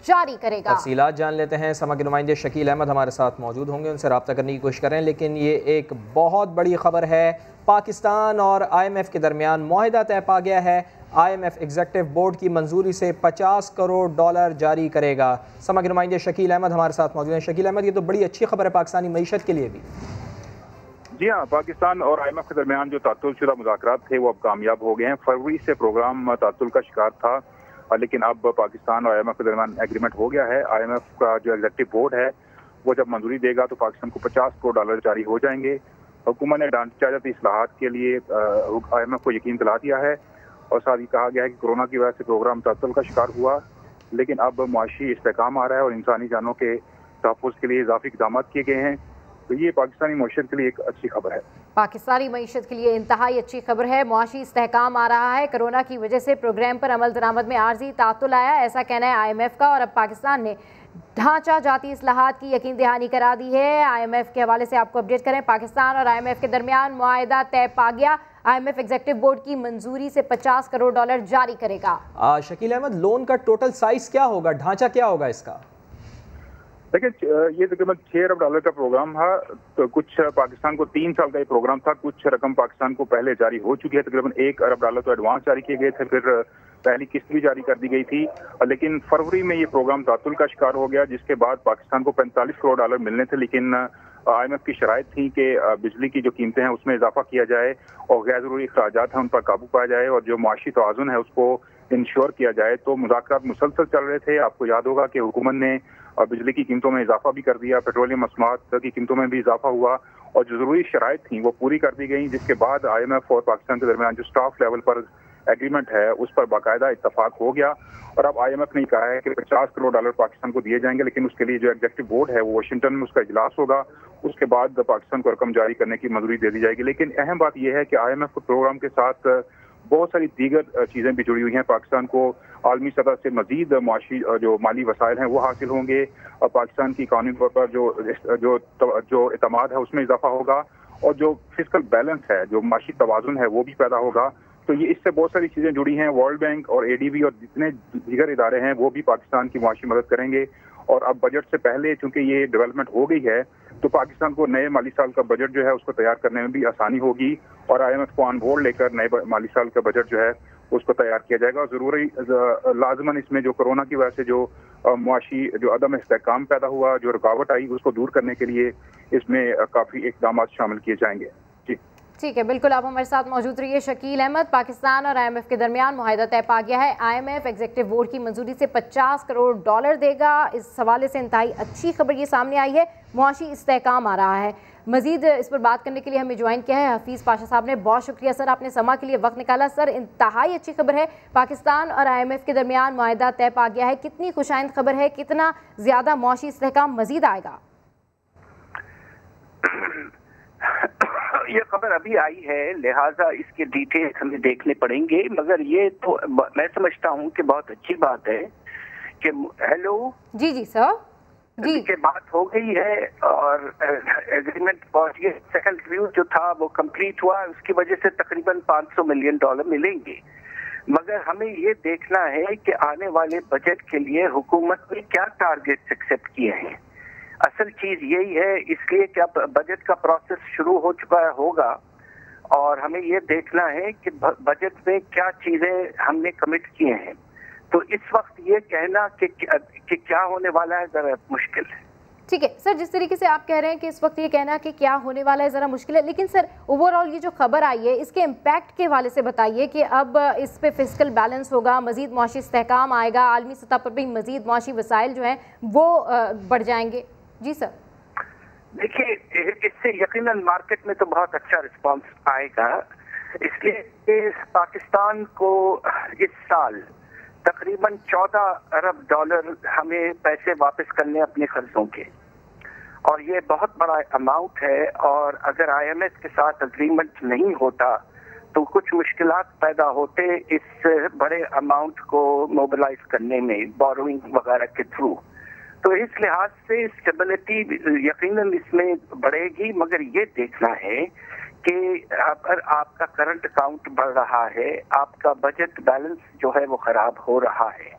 जारी करेगा। तफसीलात जान लेते हैं। समग्र नुमाइंदे शकील अहमद हमारे साथ मौजूद होंगे, उनसे रब्ता करने की कोशिश करें। लेकिन ये एक बहुत बड़ी खबर है, पाकिस्तान और IMF के दरमियान मुआहिदा तय पा गया है। IMF एग्जीक्यूटिव बोर्ड की मंजूरी से $50 करोड़ जारी करेगा। समग्र नुमाइंदे शकील अहमद हमारे साथ मौजूद हैं। शकील अहमद, ये तो बड़ी अच्छी खबर है पाकिस्तानी मईशत के लिए भी। जी हाँ, पाकिस्तान और IMF के दरमियान जो तातुलशुदा मुज़ाकरात थे वो अब कामयाब हो गए हैं। फरवरी से प्रोग्राम तातुल का शिकार था, लेकिन अब पाकिस्तान और IMF के दरमियान एग्रीमेंट हो गया है। IMF का जो एग्जीक्यूटिव बोर्ड है वो जब मंजूरी देगा तो पाकिस्तान को $50 करोड़ जारी हो जाएंगे। हुकूमत ने ढांचागत इस्लाहात के लिए IMF को यकीन दिला दिया है और साथ ही कहा गया है कि कोरोना की वजह से प्रोग्राम तातुल का शिकार हुआ, लेकिन अब मुआशी इस्तेकाम आ रहा है और इंसानी जानों के तहफ़्फ़ुज़ के लिए इजाफी इक़दाम किए गए हैं। तो ये पाकिस्तानी मईशत के लिए एक अच्छी खबर है। पाकिस्तानी मईशत के लिए इंतहाई अच्छी खबर है। मुआशी इस्तेहकाम आ रहा है। कोरोना की वजह से प्रोग्राम पर अमल दरामद में आर्जी तातुल आया, ऐसा कहना है IMF का। और अब पाकिस्तान ने ढांचा जाती इस्लाहात की यकीन दहानी करा दी है। IMF के हवाले से आपको अपडेट करें, पाकिस्तान और IMF के दरमियान मुआहिदा तय पा गया। IMF एग्जीक्यूटिव बोर्ड की मंजूरी से $50 करोड़ जारी करेगा। शकील अहमद, लोन का टोटल साइज क्या होगा, ढांचा क्या होगा इसका? देखिए, ये तकरीबन $6 अरब का प्रोग्राम था। तो कुछ पाकिस्तान को 3 साल का ये प्रोग्राम था। कुछ रकम पाकिस्तान को पहले जारी हो चुकी है, तकरीबन $1 अरब तो एडवांस जारी किए गए थे, फिर पहली किस्त भी जारी कर दी गई थी। लेकिन फरवरी में ये प्रोग्राम तातुल का शिकार हो गया, जिसके बाद पाकिस्तान को $45 करोड़ मिलने थे। लेकिन IMF की शराइत थी कि बिजली की जो कीमतें हैं उसमें इजाफा किया जाए और गैर जरूरी अखराजात हैं उन पर काबू पाया जाए और जो माशी तवाज़ुन है उसको इंश्योर किया जाए। तो मुज़ाकरात मुसलसल चल रहे थे। आपको याद होगा कि हुकूमत ने बिजली की कीमतों में इजाफा भी कर दिया, पेट्रोलियम मसनूआत की कीमतों में भी इजाफा हुआ और जो जरूरी शराइत थी वो पूरी कर दी गई, जिसके बाद IMF और पाकिस्तान के दरमियान जो स्टाफ लेवल पर एग्रीमेंट है उस पर बाकायदा इत्तफाक हो गया। और अब IMF ने कहा है कि $50 करोड़ पाकिस्तान को दिए जाएंगे, लेकिन उसके लिए जो एग्जीक्यूटिव बोर्ड है वो वाशिंगटन में उसका इजलास होगा, उसके बाद पाकिस्तान को रकम जारी करने की मंजूरी दे दी जाएगी। लेकिन अहम बात यह है कि IMF प्रोग्राम के साथ बहुत सारी दीगर चीजें भी जुड़ी हुई हैं। पाकिस्तान को आलमी सतह से मजीद मुआशी जो माली वसाइल हैं वो हासिल होंगे और पाकिस्तान की इकानमी पर जो एतमाद है उसमें इजाफा होगा और जो फिजिकल बैलेंस है, जो माशी तवाज़ुन है वो भी पैदा होगा। तो ये इससे बहुत सारी चीजें जुड़ी हैं। वर्ल्ड बैंक और ADB और जितने दीगर इदारे हैं वो भी पाकिस्तान की मुआशी मदद करेंगे। और अब बजट से पहले चूंकि ये डेवलपमेंट हो गई है तो पाकिस्तान को नए माली साल का बजट जो है उसको तैयार करने में भी आसानी होगी और IMF को ऑन बोर्ड लेकर नए माली साल का बजट जो है उसको तैयार किया जाएगा। जरूरी लाजमन इसमें जो कोरोना की वजह से जो मुआशी जो अदम इस्तेहकाम पैदा हुआ, जो रुकावट आई, उसको दूर करने के लिए इसमें काफ़ी इक़दाम शामिल किए जाएंगे। जी ठीक है, बिल्कुल आप हमारे साथ मौजूद रहिए। शकील अहमद, पाकिस्तान और IMF के दरमियान मुआहिदा तय पा गया है। IMF एग्जीक्यूटिव बोर्ड की मंजूरी से $50 करोड़ देगा। इस हवाले से इंतहाई अच्छी खबर ये सामने आई है, मुआशी इस्तेहकाम आ रहा है। मजीद इस पर बात करने के लिए हमें ज्वाइन किया है हफीज़ पाशा साहब ने। बहुत शुक्रिया सर, आपने समा के लिए वक्त निकाला। सर, इंतहाई अच्छी खबर है, पाकिस्तान और IMF के दरमियान मुआहिदा तय पा गया है। कितनी खुशाइंद खबर है, कितना ज़्यादा मुआशी इस्तेहकाम मजीद आएगा? ये खबर अभी आई है, लिहाजा इसके डिटेल्स हमें देखने पड़ेंगे, मगर ये तो मैं समझता हूँ कि बहुत अच्छी बात है कि हेलो जी जी सर जी के बात हो गई है और एग्रीमेंट पहुंच गया। सेकंड रिव्यू जो था वो कंप्लीट हुआ, उसकी वजह से तकरीबन $500 मिलियन मिलेंगे। मगर हमें ये देखना है कि आने वाले बजट के लिए हुकूमत ने क्या टारगेट्स एक्सेप्ट किए हैं। असल चीज यही है, इसलिए कि अब बजट का प्रोसेस शुरू हो चुका होगा और हमें ये देखना है कि बजट में क्या चीजें हमने कमिट किए हैं। तो इस वक्त ये कहना कि क्या होने वाला है जरा मुश्किल है। ठीक है सर, जिस तरीके से आप कह रहे हैं कि इस वक्त ये कहना कि क्या होने वाला है ज़रा मुश्किल है, लेकिन सर ओवरऑल ये जो खबर आई है इसके इम्पैक्ट के हवाले से बताइए कि अब इस पे फिस्कल बैलेंस होगा, मजीद मुआशी इस्तेहकाम आएगा, आलमी सतह पर भी मजीद मुआशी वसाइल जो हैं वो बढ़ जाएंगे। जी सर। देखिए, इससे यकीनन मार्केट में तो बहुत अच्छा रिस्पांस आएगा, इसलिए पाकिस्तान को इस साल तकरीबन $14 अरब हमें पैसे वापस करने अपने कर्जों के, और ये बहुत बड़ा अमाउंट है। और अगर IMF के साथ अग्रीमेंट नहीं होता तो कुछ मुश्किलात पैदा होते इस बड़े अमाउंट को मोबिलाइज करने में, बोरोइंग वगैरह के थ्रू। तो इस लिहाज से स्टेबिलिटी यकीनन इसमें बढ़ेगी, मगर ये देखना है कि अगर आपका करंट अकाउंट बढ़ रहा है, आपका बजट बैलेंस जो है वो खराब हो रहा है,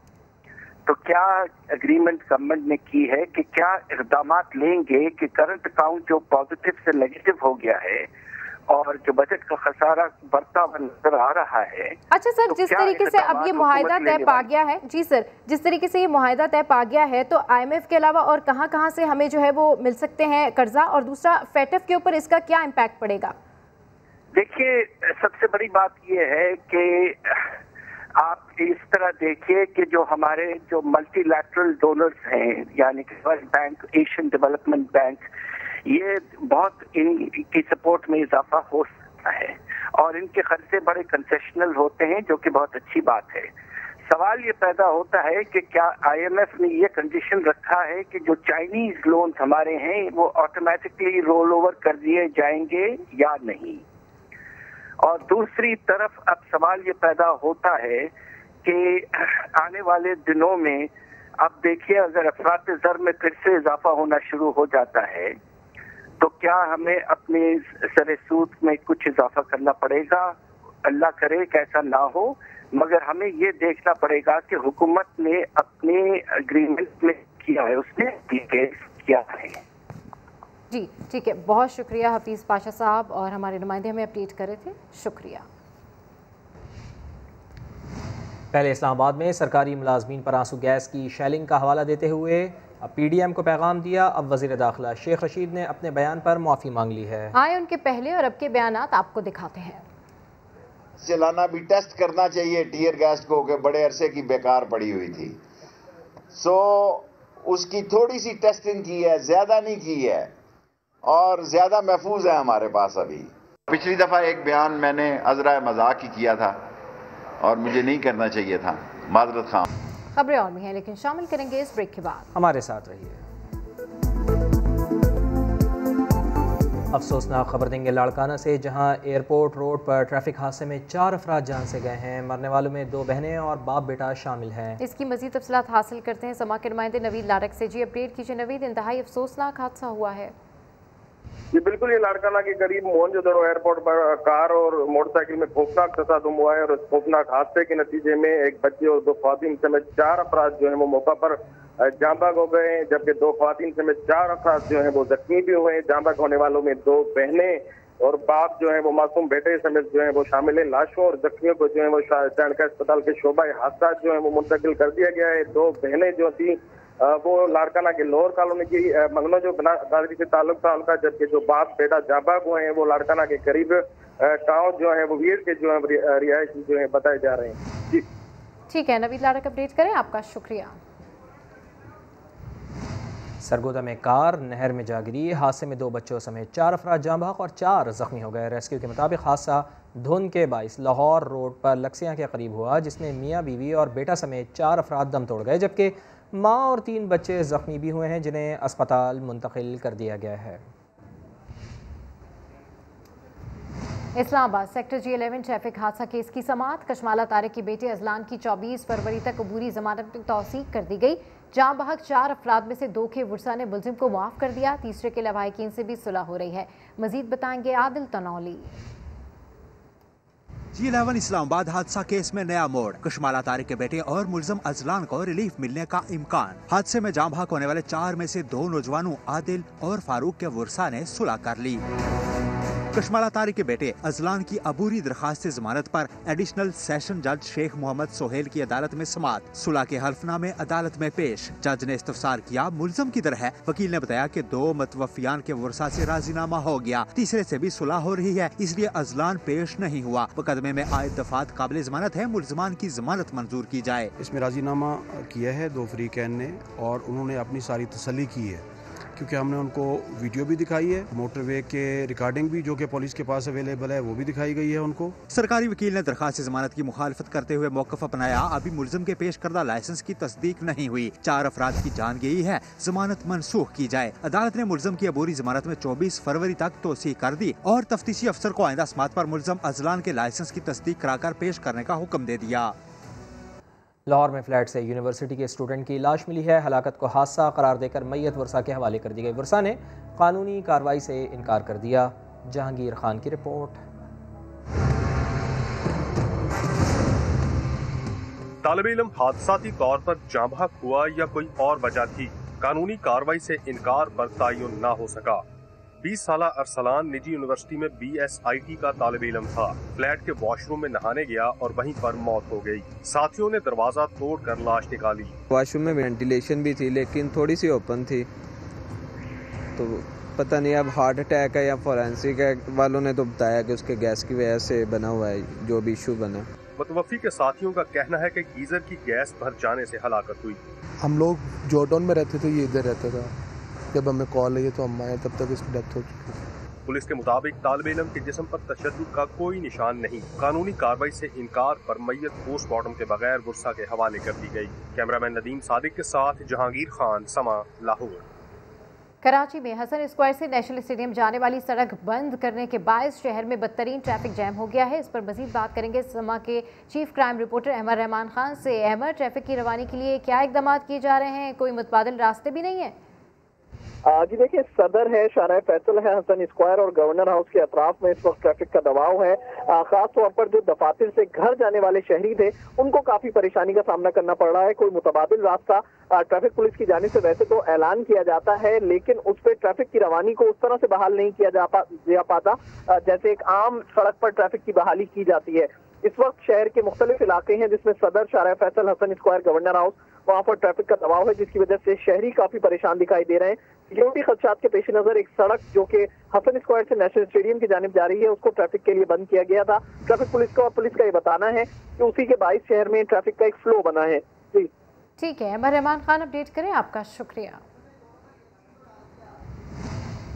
तो क्या एग्रीमेंट गवर्नमेंट ने की है कि क्या इक़दाम लेंगे कि करंट अकाउंट जो पॉजिटिव से नेगेटिव हो गया है और जो बजट का खसारा बढ़ता हुआ नजर आ रहा है। अच्छा सर, जिस तरीके से अब ये मुआहिदा तय पा गया है, जी सर, जिस तरीके से ये मुआहिदा तय पा गया है तो IMF के अलावा और कहां से हमें जो है वो मिल सकते हैं कर्जा, और दूसरा FATF के ऊपर इसका क्या इम्पैक्ट पड़ेगा? देखिए, सबसे बड़ी बात यह है कि आप इस तरह देखिए कि जो हमारे जो मल्टीलैटरल डोनर्स हैं, यानी कि world bank, Asian development bank, ये बहुत इनकी सपोर्ट में इजाफा हो सकता है और इनके खर्चे बड़े कंसेशनल होते हैं, जो कि बहुत अच्छी बात है। सवाल ये पैदा होता है कि क्या IMF ने ये कंडीशन रखा है कि जो चाइनीज लोन हमारे हैं वो ऑटोमेटिकली रोल ओवर कर दिए जाएंगे या नहीं। और दूसरी तरफ अब सवाल ये पैदा होता है कि आने वाले दिनों में अब देखिए, अगर अफरात ज़र में फिर से इजाफा होना शुरू हो जाता है तो क्या हमें अपने सरे सूद में कुछ इजाफा करना पड़ेगा? अल्लाह करे कि ऐसा ना हो, मगर हमें ये देखना पड़ेगा कि हुकूमत ने अपने एग्रीमेंट में किया है, उसने किया है। जी ठीक है, बहुत शुक्रिया हफीज़ पाशा साहब, और हमारे नुमाइंदे हमें अपडेट कर रहे थे, शुक्रिया। पहले इस्लामाबाद में सरकारी मुलाजमीन पर आंसू गैस की शेलिंग का हवाला देते हुए अब PDM को पैगाम दिया। अब वज़ीर दाखिला शेख रशीद ने अपने बयान पर माफ़ी मांग ली है। आए उनके पहले और अब के बयानात आपको दिखाते हैं। चलाना भी टेस्ट करना चाहिए टीयर गैस को, कि बड़े अरसे की बेकार पड़ी हुई थी, सो उसकी थोड़ी सी टेस्टिंग की है, ज़्यादा नहीं की है, और ज़्यादा महफूज है हमारे पास अभी। पिछली दफ़ा एक बयान मैंने अज़रा मजाक ही किया था और मुझे नहीं करना चाहिए था, माजरत खां। खबरें और भी हैं, लेकिन शामिल करेंगे इस ब्रेक के बाद। हमारे साथ रहिए। अफसोसनाक खबर देंगे लाड़काना से, जहां एयरपोर्ट रोड पर ट्रैफिक हादसे में 4 अफराद जान से गए हैं। मरने वालों में 2 बहनें और बाप बेटा शामिल हैं। इसकी मजीद तफसीलात हासिल करते हैं समा के नुमाइंदे नवीद लारक से। जी अपडेट कीजिए नवीद, इंतहाई अफसोसनाक हादसा हुआ है। जी बिल्कुल, ये लाड़काना के करीब मोहनजोदड़ो एयरपोर्ट पर कार और मोटरसाइकिल में खौफनाक तसादुम हुआ है, और इस खौफनाक हादसे के नतीजे में एक बच्चे और 2 ख्वातीन समेत 4 अफराद जो है वो मौका पर जांबाग हो गए, जबकि 2 ख्वातीन समेत 4 अफराद जो है वो जख्मी भी हुए। जांबाग होने वालों में 2 बहनें और बाप जो है वो मासूम बेटे समेत जो है वो शामिल है। लाशों और जख्मियों को जो है वो चाणक्य अस्पताल के शोबा हादसा जो है वो मुंतकिल कर दिया गया है। दो बहनें जो थी वो लाड़काना के लोअर कॉलोनी की मगनो जो बरादरी से ताल्लुक था उनका, जबकि जो बाप बेटा जाबाग हुए हैं वो लाड़काना के करीब गाँव जो है वो वीर के जो है रिहायशी जो है बताए जा रहे हैं। जी ठीक है, नवीद लाड़क अपडेट करें, आपका शुक्रिया। सरगोदा में कार नहर में जा गिरी। हादसे में 2 बच्चों समेत 4 अफराद जाँ बहक और 4 जख्मी हो गए। रेस्क्यू के मुताबिक हादसा धुंध के बाइस लाहौर रोड पर लक्सियाँ के करीब हुआ, जिसमें मियाँ बीवी और बेटा समेत 4 अफराद दम तोड़ गए, जबकि माँ और 3 बच्चे जख्मी भी हुए हैं, जिन्हें अस्पताल मुंतकिल कर दिया गया है। इस्लामाबाद सेक्टर G11 ट्रैफिक हादसा केस की समाअत। कशमाला तारिक की बेटे अजलान की 24 फरवरी तक अबूरी जमानत में तौसीक कर दी गई। जाँ बहक 4 अफराद में से 2 के वुरसा ने मुलजिम को माफ़ कर दिया। तीसरे के लवाहिकीन से भी सुलह हो रही है। मजीद बताएंगे आदिल तनौली। G11 इस्लामाबाद हादसा केस में नया मोड़। कशमाला तारिक के बेटे और मुलजिम अजलान को रिलीफ मिलने का इम्कान। हादसे में जाँ बहक होने वाले 4 में से 2 नौजवानों आदिल और फारूक के वुरसा ने सुलह कर ली। कशमाला तारिक के बेटे अजलान की अबूरी दरखास्त जमानत पर एडिशनल सेशन जज शेख मोहम्मद सोहेल की अदालत में समाअत। सुलह के हल्फनामे अदालत में पेश। जज ने इस्तफसार किया, मुलजम की तरह। वकील ने बताया कि 2 मतवफियान के वुरसा से राजीनामा हो गया, तीसरे से भी सुलह हो रही है, इसलिए अजलान पेश नहीं हुआ। मुकदमे में आयद दफात काबिल जमानत है, मुलजमान की जमानत मंजूर की जाए। इसमें राजीनामा किया है 2 फरीकैन ने और उन्होंने अपनी सारी तसल्ली की है, क्योंकि हमने उनको वीडियो भी दिखाई है, मोटरवे के रिकॉर्डिंग भी जो कि पुलिस के पास अवेलेबल है वो भी दिखाई गई है उनको। सरकारी वकील ने दरखास्त जमानत की मुखालफत करते हुए मौकफ अपनाया। अभी मुलजिम के पेश करदा लाइसेंस की तस्दीक नहीं हुई। 4 अफराद की जान गई है, जमानत मनसूख की जाए। अदालत ने मुलजिम की अबूरी जमानत में 24 फरवरी तक तोसीक कर दी और तफ्तीशी अफसर को आइंदा समाअत पर मुलजिम अजलान के लाइसेंस की तस्दीक कराकर पेश करने का हुक्म दे दिया। लाहौर में फ्लैट से यूनिवर्सिटी के स्टूडेंट की लाश मिली है। हलाकत को हादसा करार देकर मैयत वर्षा के हवाले कर दी गई। वर्षा ने कानूनी कार्रवाई से इनकार कर दिया। जहांगीर खान की रिपोर्ट। तालिब इल्म हादसाती तौर पर जाँ बहक हुआ या कोई और वजह थी, कानूनी कार्रवाई से इनकार पर तयन न हो सका। 20 साला अरसलान निजी यूनिवर्सिटी में BSIT का तालिब इल्म था। फ्लैट के वॉशरूम में नहाने गया और वहीं पर मौत हो गई। साथियों ने दरवाजा तोड़कर लाश निकाली। वॉशरूम में वेंटिलेशन भी थी लेकिन थोड़ी सी ओपन थी, तो पता नहीं अब हार्ट अटैक है या फोरेंसिक है। वालों ने तो बताया कि उसके गैस की वजह से बना हुआ है, जो भी इशू बना। मुतवफ़ी के साथियों का कहना है कि गीजर की गैस भर जाने से हलाकत हुई। हम लोग जॉर्डन में रहते थे, ये इधर रहता था। जब हमें कॉल आई तो हम आए, तब तक इसकी डेथ हो चुकी थी। पुलिस के मुताबिक तालिब इल्म के जिस्म पर तशद्दुद का कोई निशान नहीं। कानूनी कार्रवाई से इनकार पर मैयत पोस्टमार्टम के बगैर वर्षा के हवाले कर दी गई। कैमरामैन नदीम सादिक के साथ जहांगीर खान, समा, लाहौर। कराची में हसन स्क्वायर से नेशनल स्टेडियम जाने वाली सड़क बंद करने के बायस शहर में बदतरीन ट्रैफिक जैम हो गया है। इस पर मजीद बात करेंगे समा के chief crime reporter Ahmed Rahman Khan से। अहमद, ट्रैफिक की रवानी के लिए क्या इकदाम किए जा रहे हैं? कोई मुतबादिल रास्ते भी नहीं है? जी देखिए, सदर है, शाहराह फैसल है, हसन स्क्वायर और गवर्नर हाउस के अतराफ में इस वक्त ट्रैफिक का दबाव है। खास तौर पर जो दफातर से घर जाने वाले शहरी थे उनको काफी परेशानी का सामना करना पड़ रहा है। कोई मुतबादिल रास्ता ट्रैफिक पुलिस की जानिब से वैसे तो ऐलान किया जाता है, लेकिन उस पर ट्रैफिक की रवानी को उस तरह से बहाल नहीं किया जा पाता जैसे एक आम सड़क पर ट्रैफिक की बहाली की जाती है। इस वक्त शहर के मुख्तलिफ इलाके हैं जिसमें Saddar, Shahrah Faisal, Hasan square, governor house, वहाँ पर ट्रैफिक का दबाव है, जिसकी वजह से शहरी काफी परेशान दिखाई दे रहे हैं। सिक्योरिटी खदशात के पेश नजर एक सड़क जो कि हसन स्क्वायर से नेशनल स्टेडियम की जानिब जा रही है उसको ट्रैफिक के लिए बंद किया गया था। ट्रैफिक पुलिस का और पुलिस का ये बताना है कि उसी के बाइस शहर में ट्रैफिक का एक फ्लो बना है। जी ठीक है, अहमद रहमान खान अपडेट करें, आपका शुक्रिया।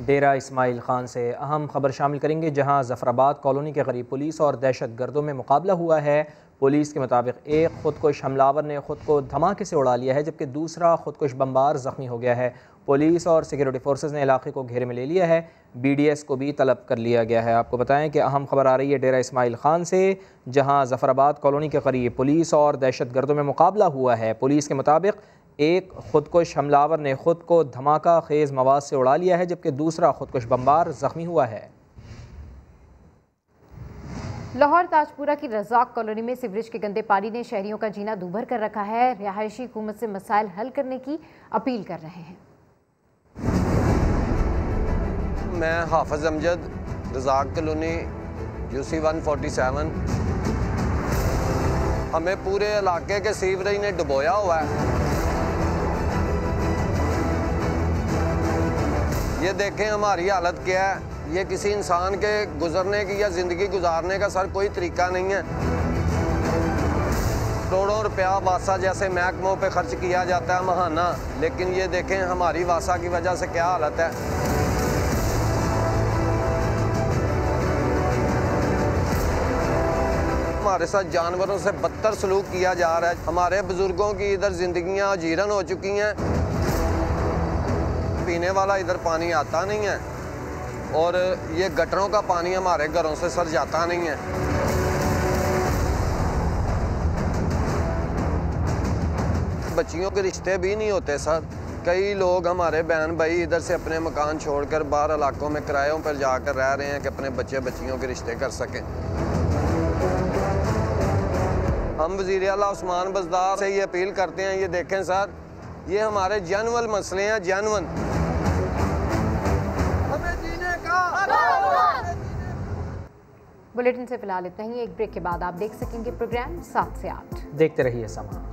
डेरा इस्माइल खान से अहम खबर शामिल करेंगे, जहां जफराबाद कॉलोनी के करीब पुलिस और दहशत गर्दों में मुकाबला हुआ है। पुलिस के मुताबिक एक खुदकुश हमलावर ने खुद को धमाके से उड़ा लिया है, जबकि दूसरा खुदकुश बमबार जख्मी हो गया है। पुलिस और सिक्योरिटी फोर्सेस ने इलाके को घेरे में ले लिया है। BDS को भी तलब कर लिया गया है। आपको बताएं कि अहम खबर आ रही है डेरा इस्माइल खान से, जहां जफराबाद कॉलोनी के करीब पुलिस और दहशत गर्दों में मुकाबला हुआ है। पुलिस के मुताबिक एक खुदकुश हमलावर ने खुद को धमाका खेज मवाद से उड़ा लिया है, जबकि दूसरा खुदकुश बमबार जख्मी हुआ है। लाहौर ताजपुरा की रज़ाक कॉलोनी में सीवरेज के गंदे पानी ने शहरियों का जीना दूभर कर रखा है। रिहायशी हुकूमत से मसाइल हल करने की अपील कर रहे हैं। मैं हाफिज अमजद रज़ाक कॉलोनी UC 147। हमें पूरे इलाके के सीवरेज ने डुबोया हुआ है। ये देखें हमारी हालत क्या है। ये किसी इंसान के गुजरने की या ज़िंदगी गुजारने का सर कोई तरीका नहीं है। करोड़ों रुपया वासा जैसे महकमों पे खर्च किया जाता है महाना, लेकिन ये देखें हमारी वासा की वजह से क्या हालत है। हमारे साथ जानवरों से बदतर सलूक किया जा रहा है। हमारे बुजुर्गों की इधर जिंदगियां जीरन हो चुकी हैं। पीने वाला इधर पानी आता नहीं है और ये गटरों का पानी हमारे घरों से सर जाता नहीं है। बच्चियों के रिश्ते भी नहीं होते सर। कई लोग हमारे बहन भाई इधर से अपने मकान छोड़कर बाहर इलाकों में किरायों पर जाकर रह रहे हैं कि अपने बच्चे बच्चियों के रिश्ते कर सकें। हम वज़ीर आला उस्मान बज़दार से ये अपील करते हैं, ये देखें सर, ये हमारे जेन्युइन मसले हैं, जेन्युइन। बुलेटिन से फिलहाल इतना ही। एक ब्रेक के बाद आप देख सकेंगे प्रोग्राम 7 से 8। देखते रहिए समा।